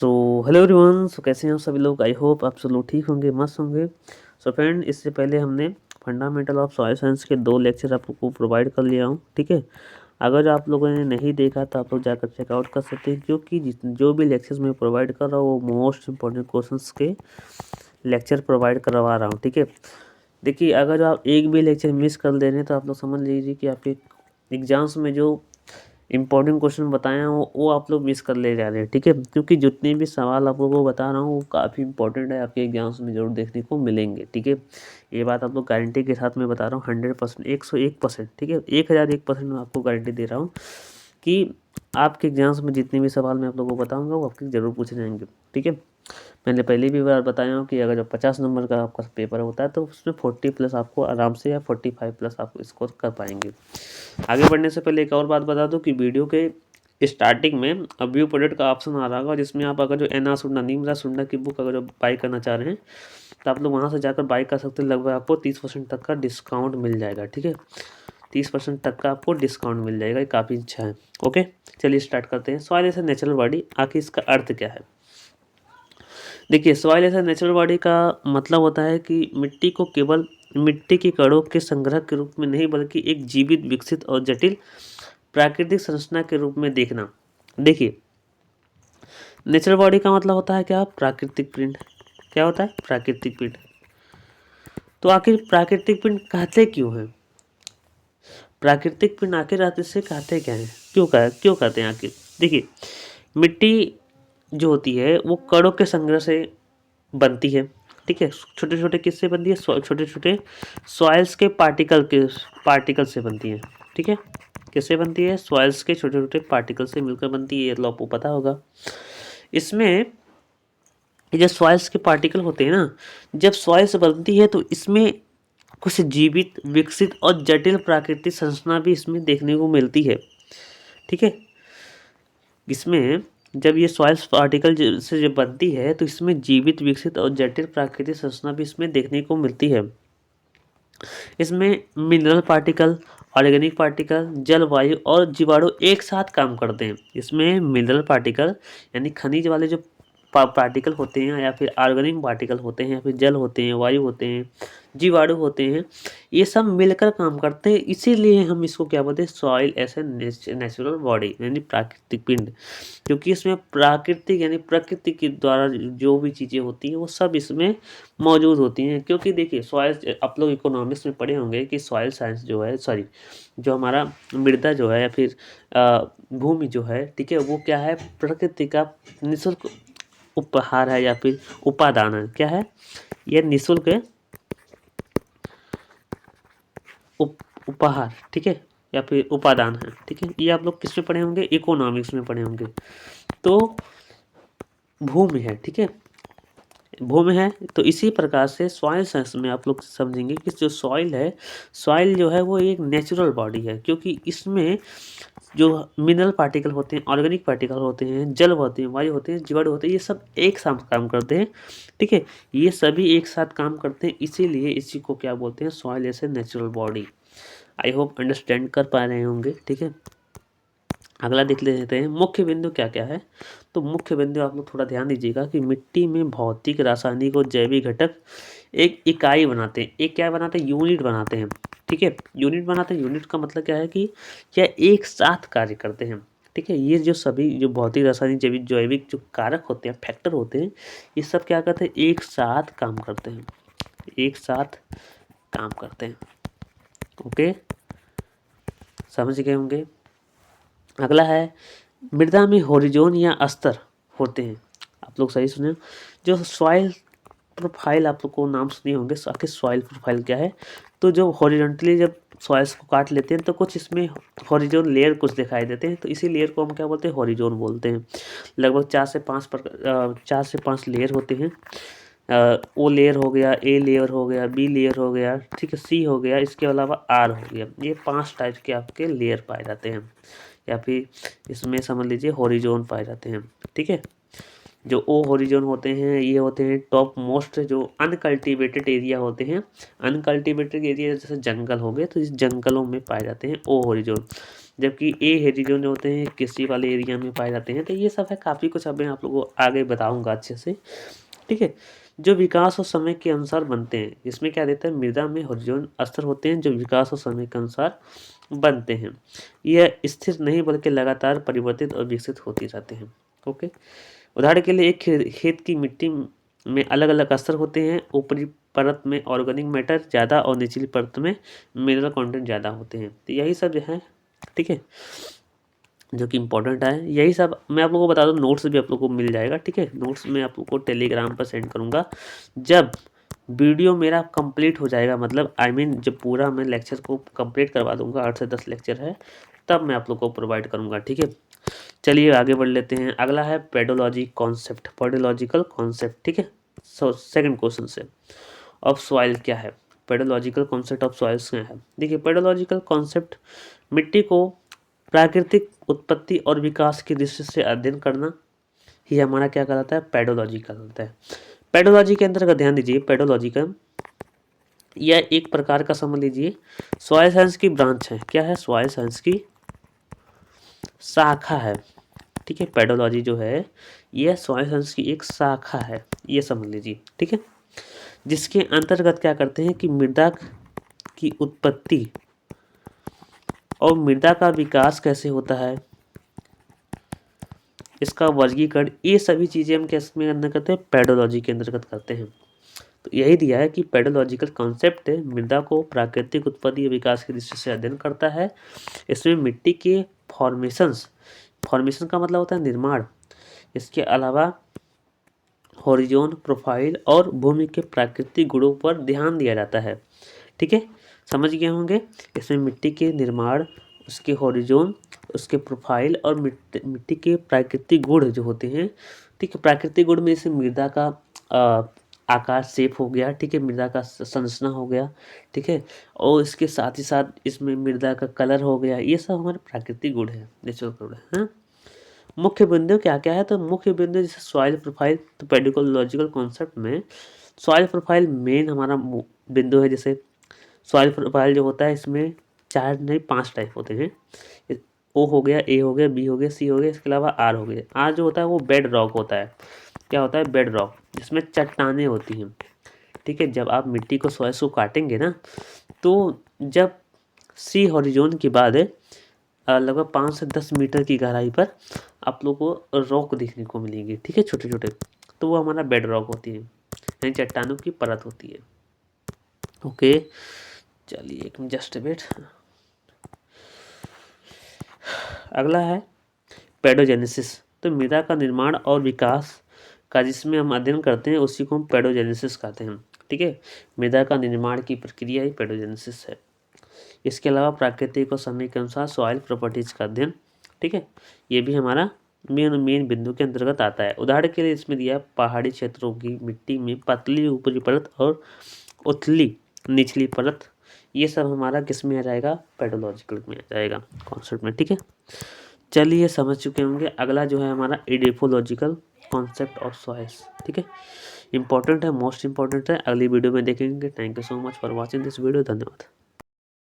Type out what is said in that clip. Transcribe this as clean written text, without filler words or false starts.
So hello everyone. कैसे हैं आप सभी लोग? आई होप आप सब लोग ठीक होंगे, मस्त होंगे। सो फ्रेंड, इससे पहले हमने फंडामेंटल ऑफ सॉइल साइंस के 2 लेक्चर आप लोग को प्रोवाइड कर लिया हूँ, ठीक है। अगर आप लोगों ने नहीं देखा तो आप लोग जाकर चेकआउट कर सकते हैं, क्योंकि जो भी लेक्चर्स मैं प्रोवाइड कर रहा हूँ वो मोस्ट इंपॉर्टेंट क्वेश्चंस के लेक्चर प्रोवाइड करवा रहा हूँ, ठीक है। देखिए, अगर आप एक भी लेक्चर मिस कर दे रहे हैं तो आप लोग समझ लीजिए कि आपके एग्जाम्स में जो इंपॉर्टेंट क्वेश्चन बताए हैं वो आप लोग मिस कर ले जा रहे हैं, ठीक है। क्योंकि जितने भी सवाल आप लोगों को बता रहा हूँ वो काफ़ी इंपॉर्टेंट है, आपके एग्जाम्स में जरूर देखने को मिलेंगे, ठीक है। ये बात आप लोग गारंटी के साथ मैं बता रहा हूँ, 100%, 101%, ठीक है। 1001% मैं आपको गारंटी दे रहा हूँ कि आपके एग्जाम्स में जितने भी सवाल मैं आप लोगों को बताऊँगा वो आपके ज़रूर पूछे जाएंगे, ठीक है। मैंने पहले भी बार बताया हूँ कि अगर जब 50 नंबर का आपका पेपर होता है तो उसमें 40 प्लस आपको आराम से, या 45 प्लस आप स्कोर कर पाएंगे। आगे बढ़ने से पहले एक और बात बता दूं कि वीडियो के स्टार्टिंग में व्यू प्रोडक्ट का ऑप्शन आ रहा होगा, जिसमें आप अगर जो एना सुंडा नीमरा सुंडा की बुक अगर जो बाई करना चाह रहे हैं तो आप लोग वहाँ से जाकर बाई कर सकते हैं। लगभग आपको 30% तक का डिस्काउंट मिल जाएगा, ठीक है। 30% तक का आपको डिस्काउंट मिल जाएगा, ये काफ़ी अच्छा है। ओके, चलिए स्टार्ट करते हैं। Soil as a natural body, आखिर इसका अर्थ क्या है? देखिए, soil as a natural body का मतलब होता है कि मिट्टी को केवल मिट्टी के कणों के संग्रह के रूप में नहीं, बल्कि एक जीवित, विकसित और जटिल प्राकृतिक संरचना के रूप में देखना। देखिए, नेचुरल बॉडी का मतलब होता है क्या? प्राकृतिक पिंड। क्या होता है? प्राकृतिक पिंड। तो आखिर प्राकृतिक पिंड कहते क्यों हैं? प्राकृतिक पिंड आखिर रात से कहते क्या है? क्यों कहते हैं आखिर? देखिए, मिट्टी जो होती है वो कणों के संग्रह से बनती है, ठीक है। छोटे छोटे किससे बनती है? छोटे छोटे सॉइल्स के पार्टिकल से बनती है, ठीक है। किससे बनती है? सॉइल्स के छोटे छोटे पार्टिकल से मिलकर बनती है, ये तो आपको पता होगा। इसमें ये जो सॉइल्स के पार्टिकल होते हैं ना, जब सॉइल्स बनती है तो इसमें कुछ जीवित, विकसित और जटिल प्राकृतिक संरचना भी इसमें देखने को मिलती है, ठीक है। इसमें जब ये सॉइल्स पार्टिकल से जब बनती है तो इसमें जीवित, विकसित और जटिल प्राकृतिक संरचना भी इसमें देखने को मिलती है। इसमें मिनरल पार्टिकल, ऑर्गेनिक पार्टिकल, जलवायु और जीवाणु एक साथ काम करते हैं। इसमें मिनरल पार्टिकल यानी खनिज वाले जो पार्टिकल होते हैं, या फिर ऑर्गेनिक पार्टिकल होते हैं, या फिर जल होते हैं, वायु होते हैं, जीवाणु होते हैं, ये सब मिलकर काम करते हैं। इसीलिए हम इसको क्या बोलते हैं? Soil as a natural body यानी प्राकृतिक पिंड। क्योंकि इसमें प्राकृतिक यानी प्रकृति के द्वारा जो भी चीज़ें होती हैं वो सब इसमें मौजूद होती हैं। क्योंकि देखिए, सॉइल, आप लोग इकोनॉमिक्स में पढ़े होंगे कि सॉइल साइंस जो है, सॉरी, जो हमारा मृदा जो है या फिर भूमि जो है, ठीक है, वो क्या है? प्रकृति का निःशुल्क उपहार है या फिर उपादान है। क्या है? यह निःशुल्क उपहार, ठीक है, या फिर उपादान है, ठीक है। ये आप लोग किस में पढ़े होंगे? इकोनॉमिक्स में पढ़े होंगे। तो भूमि है, ठीक है, भूमि है। तो इसी प्रकार से सॉइल साइंस में आप लोग समझेंगे कि जो सॉइल है, सॉइल जो है वो एक नेचुरल बॉडी है, क्योंकि इसमें जो मिनरल पार्टिकल होते हैं, ऑर्गेनिक पार्टिकल होते हैं, जल होते हैं, वायु होते हैं, जीवाणु होते हैं, ये सब एक साथ काम करते हैं, ठीक है। ये सभी एक साथ काम करते हैं, इसीलिए इसी को क्या बोलते हैं? Soil as a natural body. I hope understand कर पा रहे होंगे, ठीक है। अगला देख लेते हैं, मुख्य बिंदु क्या क्या है। तो मुख्य बिंदु आप लोग थोड़ा ध्यान दीजिएगा कि मिट्टी में भौतिक, रासायनिक और जैविक घटक एक इकाई बनाते हैं। एक क्या बनाते हैं? यूनिट बनाते हैं, ठीक है। यूनिट बनाते हैं। यूनिट का मतलब क्या है कि यह एक साथ कार्य करते हैं, ठीक है। ये जो सभी जो भौतिक, रासायनिक, जैविक जैविक जो कारक होते हैं, फैक्टर होते हैं, ये सब क्या करते हैं? एक साथ काम करते हैं, एक साथ काम करते हैं। ओके, समझ गए होंगे। अगला है, मृदा में होरिजोन या अस्तर होते हैं। आप लोग सही सुने, जो सॉइल प्रोफाइल आप लोग को नाम सुने होंगे। आखिर सॉइल प्रोफाइल क्या है? तो जो हॉरिजॉन्टली जब सॉइल्स को काट लेते हैं तो कुछ इसमें हॉरिजॉन लेयर कुछ दिखाई देते हैं, तो इसी लेयर को हम क्या बोलते हैं? हॉरिजॉन बोलते हैं। लगभग 4 से 5 लेयर होते हैं। ओ लेयर हो गया, ए लेयर हो गया, बी लेयर हो गया, ठीक है, सी हो गया, इसके अलावा आर हो गया। ये 5 टाइप के आपके लेयर पाए जाते हैं, या फिर इसमें समझ लीजिए हॉरिजॉन पाए जाते हैं, ठीक है। जो ओ होरिजोन होते हैं ये होते हैं टॉप मोस्ट जो अनकल्टिवेटेड एरिया होते हैं। अनकल्टिवेटेड एरिया जैसे जंगल हो गए तो इस जंगलों में पाए जाते हैं ओ होरिजोन, जबकि ए हेरिजोन जो होते हैं कृषि वाले एरिया में पाए जाते हैं। तो ये सब है, काफ़ी कुछ अब मैं आप लोगों को आगे बताऊंगा अच्छे से, ठीक है। जो विकास और समय के अनुसार बनते हैं, इसमें क्या देता है, मृदा में होरिजोन स्तर होते हैं जो विकास और समय के अनुसार बनते हैं। यह स्थिर नहीं बल्कि लगातार परिवर्तित और विकसित होते रहते हैं। ओके, उदाहरण के लिए एक खेत की मिट्टी में अलग अलग स्तर होते हैं। ऊपरी परत में ऑर्गेनिक मैटर ज़्यादा और निचली परत में मिनरल कंटेंट ज़्यादा होते हैं। तो यही सब जो है, ठीक है, जो कि इम्पोर्टेंट है। यही सब मैं आप लोगों को बता दूँ, नोट्स भी आप लोगों को मिल जाएगा, ठीक है। नोट्स मैं आप लोगों को टेलीग्राम पर सेंड करूँगा जब वीडियो मेरा कंप्लीट हो जाएगा, मतलब जब पूरा मैं लेक्चर को कंप्लीट करवा दूंगा, 8 से 10 लेक्चर है, तब मैं आप लोग को प्रोवाइड करूँगा, ठीक है। चलिए आगे बढ़ लेते हैं। अगला है पेडोलॉजी कॉन्सेप्ट, पेडोलॉजिकल कॉन्सेप्ट, ठीक है। सेकंड क्वेश्चन से, ऑफ सॉइल क्या है, पेडोलॉजिकल कॉन्सेप्ट ऑफ सॉइल्स क्या है। देखिए, पेडोलॉजिकल कॉन्सेप्ट मिट्टी को प्राकृतिक उत्पत्ति और विकास की दृष्टि से अध्ययन करना ही हमारा क्या कहलाता है, पेडोलॉजी कहलाता है। पेडोलॉजी के अंतर्गत ध्यान दीजिए, पेडोलॉजी का यह एक प्रकार का समझ लीजिए सॉइल साइंस की ब्रांच है। क्या है, सॉइल साइंस की शाखा है, ठीक है। पेडोलॉजी जो है यह सॉइल साइंस की एक शाखा है, ये समझ लीजिए, ठीक है। जिसके अंतर्गत क्या करते हैं कि मृदा की उत्पत्ति और मृदा का विकास कैसे होता है, इसका वर्गीकरण, ये सभी चीज़ें हम किस में अंदर करते हैं, पेडोलॉजी के अंतर्गत करते हैं। तो यही दिया है कि पेडोलॉजिकल कॉन्सेप्ट मृदा को प्राकृतिक उत्पत्ति और विकास की दृष्टि से अध्ययन करता है। इसमें मिट्टी के फॉर्मेशन का मतलब होता है निर्माण, इसके अलावा हॉरिजॉन, प्रोफाइल और भूमि के प्राकृतिक गुणों पर ध्यान दिया जाता है, ठीक है। समझ गए होंगे, इसमें मिट्टी के निर्माण, उसके हॉरिजॉन, उसके प्रोफाइल और मिट्टी के प्राकृतिक गुण जो होते हैं, ठीक है। प्राकृतिक गुण में जैसे मृदा का आकार, शेप हो गया, ठीक है, मृदा का संरचना हो गया, ठीक है, और इसके साथ ही साथ इसमें मृदा का कलर हो गया, ये सब हमारे प्राकृतिक गुण है, नेचुरल गुण है। मुख्य बिंदु क्या क्या है, तो मुख्य बिंदु जैसे सॉइल प्रोफाइल, तो पेडोलॉजिकल कॉन्सेप्ट में सॉइल प्रोफाइल मेन हमारा बिंदु है। जैसे सॉइल प्रोफाइल जो होता है इसमें 4 नहीं 5 टाइप होते हैं। ओ हो गया, ए हो गया, बी हो गया, सी हो गया, इसके अलावा आर हो गया। आर जो होता है वो बेड रॉक होता है। क्या होता है, बेड रॉक, जिसमें चट्टानें होती हैं, ठीक है। जब आप मिट्टी को सॉइल को काटेंगे ना, तो जब सी हॉरिजॉन के बाद लगभग 5 से 10 मीटर की गहराई पर आप लोगों को रॉक देखने को मिलेंगे, ठीक है, छोटे छोटे। तो वो हमारा बेड रॉक होती है, यानी चट्टानों की परत होती है। ओके, चलिए एक जस्ट वेट। अगला है पेडोजेनेसिस, तो मृदा का निर्माण और विकास का जिसमें हम अध्ययन करते हैं उसी को हम पेडोजेनेसिस कहते हैं, ठीक है। मृदा का निर्माण की प्रक्रिया ही पेडोजेनेसिस है। इसके अलावा प्राकृतिक और समय के अनुसार सॉइल प्रॉपर्टीज का अध्ययन, ठीक है, ये भी हमारा मेन बिंदु के अंतर्गत आता है। उदाहरण के लिए इसमें दिया पहाड़ी क्षेत्रों की मिट्टी में पतली ऊपरी परत और उथली निचली परत, ये सब हमारा किस में आ जाएगा, पेडोलॉजिकल में आ जाएगा कॉन्सेप्ट में, ठीक है। चलिए समझ चुके होंगे। अगला जो है हमारा एडिफोलॉजिकल कॉन्सेप्ट ऑफ सॉइल्स, ठीक है। इंपॉर्टेंट है, मोस्ट इंपॉर्टेंट है, अगली वीडियो में देखेंगे। Thank you so much for watching this video, धन्यवाद।